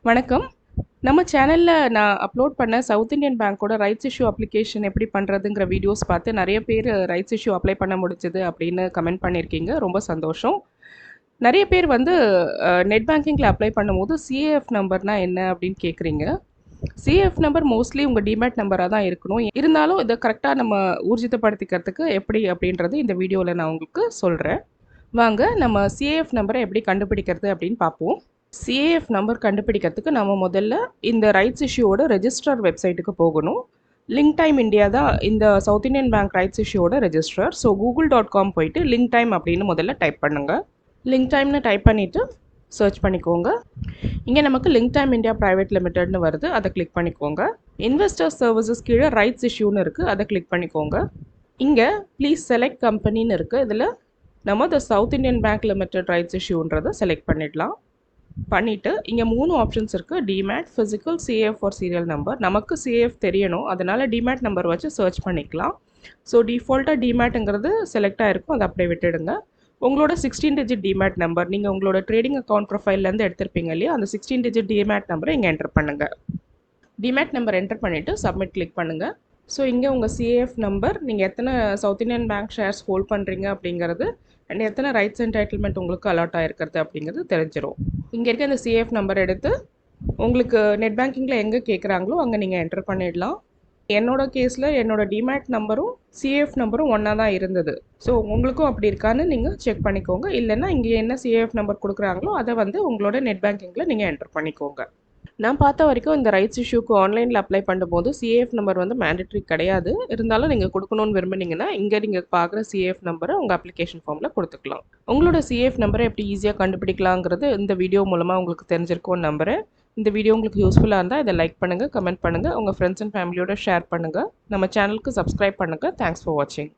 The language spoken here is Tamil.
வணக்கம். நம்ம சேனல்ல நான் அப்லோட் பண்ண சவுத் இந்தியன் பேங்கோட ரைட்ஸ் இஷ்யூ அப்ளிகேஷன் எப்படி பண்றதுங்கிற வீடியோஸ் பார்த்து நெறைய பேர் ரைட்ஸ் இஷ்யூ அப்ளை பண்ண முடிஞ்சது அப்படின்னு கமெண்ட் பண்ணியிருக்கீங்க. ரொம்ப சந்தோஷம். நெறைய பேர் வந்து நெட் பேங்கிங்கில அப்ளை பண்ணும்போது சிஏஎஃப் நம்பர்னா என்ன அப்படின்னு கேட்குறீங்க. சிஏஎஃப் நம்பர் மோஸ்ட்லி உங்க டிமேட் நம்பரா தான் இருக்கணும். இருந்தாலும் இத கரெக்ட்டா நம்ம ஊர்ஜிதப்படுத்திக்கிறதுக்கு எப்படி அப்படின்றது இந்த வீடியோல நான் உங்களுக்கு சொல்றேன். வாங்க நம்ம சிஏஎஃப் நம்பர எப்படி கண்டுபிடிக்கிறது அப்படின்னு பார்ப்போம். சிஏஎஃப் நம்பர் கண்டுபிடிக்கிறதுக்கு நம்ம முதல்ல இந்த ரைட்ஸ் இஷ்யூவோட ரெஜிஸ்ட்ரார் வெப்சைட்டுக்கு போகணும். லிங்க் டைம் இந்தியா தான் இந்த சவுத் இந்தியன் பேங்க் ரைட்ஸ் இஷ்யூவோட ரெஜிஸ்ட்ரார். ஸோ google.com போயிட்டு லிங்க் டைம் அப்படின்னு முதல்ல டைப் பண்ணுங்க. லிங்க் டைம்னு டைப் பண்ணிவிட்டு சர்ச் பண்ணிக்கோங்க. இங்கே நமக்கு லிங்க் டைம் இந்தியா பிரைவேட் லிமிடெட்னு வருது, அதை கிளிக் பண்ணிக்கோங்க. இன்வெஸ்டர் சர்வீசஸ் கீழே ரைட்ஸ் இஷ்யூன்னு இருக்குது, அதை கிளிக் பண்ணிக்கோங்க. இங்கே ப்ளீஸ் செலக்ட் கம்பெனின்னு இருக்குது. இதில் நம்ம the south Indian bank limited rights இஷ்யூன்றதை செலக்ட் பண்ணிடலாம். பண்ணிவிட்டு இங்கே 3 ஆப்ஷன்ஸ் இருக்குது. Demat, physical, CAF for serial number. நமக்கு சிஏஎஃப் தெரியணும், அதனால் டிமேட் நம்பர் வச்சு சர்ச் பண்ணிக்கலாம். ஸோ டிஃபால்ட்டாக டிமேட்டுங்கிறது செலக்ட் ஆகிருக்கும், அதை அப்படியே விட்டுடுங்க. உங்களோட 16 டிஜிட் டிமேட் நம்பர் நீங்கள் உங்களோட ட்ரேடிங் அக்கௌண்ட் ப்ரொஃபைல்லேருந்து எடுத்திருப்பீங்க இல்லையா, அந்த 16 டிஜிட் டிமேட் நம்பரை இங்கே என்டர் பண்ணுங்கள். டிமேட் நம்பர் என்டர் பண்ணிவிட்டு சப்மிட் கிளிக் பண்ணுங்கள். ஸோ இங்கே உங்கள் சிஏஎஃப் நம்பர், நீங்கள் எத்தனை south Indian bank shares hold பண்ணுறீங்க அப்படிங்கிறது, அண்ட் எத்தனை ரைட்ஸ் என்டைட்டில்மெண்ட் உங்களுக்கு அலாட் ஆகிருக்கிறது அப்படிங்கிறது தெரிஞ்சிடும். இங்கே இருக்க இந்த சிஏஎஃப் நம்பர் எடுத்து உங்களுக்கு நெட் பேங்கிங்கில் எங்கே கேட்குறாங்களோ அங்கே நீங்கள் என்டர் பண்ணிடலாம். என்னோடய கேஸில் என்னோடய டிமேட் நம்பரும் சிஏஎஃப் நம்பரும் ஒன்றா தான் இருந்தது. ஸோ உங்களுக்கும் அப்படி இருக்கான்னு நீங்கள் செக் பண்ணிக்கோங்க. இல்லைன்னா இங்கே என்ன சிஏஎஃப் நம்பர் கொடுக்குறாங்களோ அதை வந்து உங்களோட நெட் பேங்கிங்கில் நீங்கள் என்டர் பண்ணிக்கோங்க. நான் பார்த்த வரைக்கும் இந்த ரைட்ஸ் இஷ்யூக்கு ஆன்லைனில் அப்ளை பண்ணும்போது சிஏஎஃப் நம்பர் வந்து மேண்டட்ரி கிடையாது. இருந்தாலும் நீங்கள் கொடுக்கணும்னு விரும்புனீங்கன்னா இங்கே நீங்கள் பார்க்குற சிஏஎஃப் நம்பரை உங்கள் அப்ளிகேஷன் ஃபார்மில் கொடுத்துக்கலாம். உங்களோட சிஏஎஃப் நம்பரை எப்படி ஈஸியாக கண்டுபிடிக்கலாங்கிறது இந்த வீடியோ மூலமாக உங்களுக்கு தெரிஞ்சிருக்கும்னு நம்புகிறேன். இந்த வீடியோ உங்களுக்கு யூஸ்ஃபுல்லாக இருந்தால் இதை லைக் பண்ணுங்கள், கமெண்ட் பண்ணுங்கள், உங்கள் ஃப்ரெண்ட்ஸ் அண்ட் ஃபேமிலியோட ஷேர் பண்ணுங்கள். நம்ம சேனலுக்கு சப்ஸ்கிரைப் பண்ணுங்கள். தேங்க்ஸ் ஃபார் வாட்சிங்.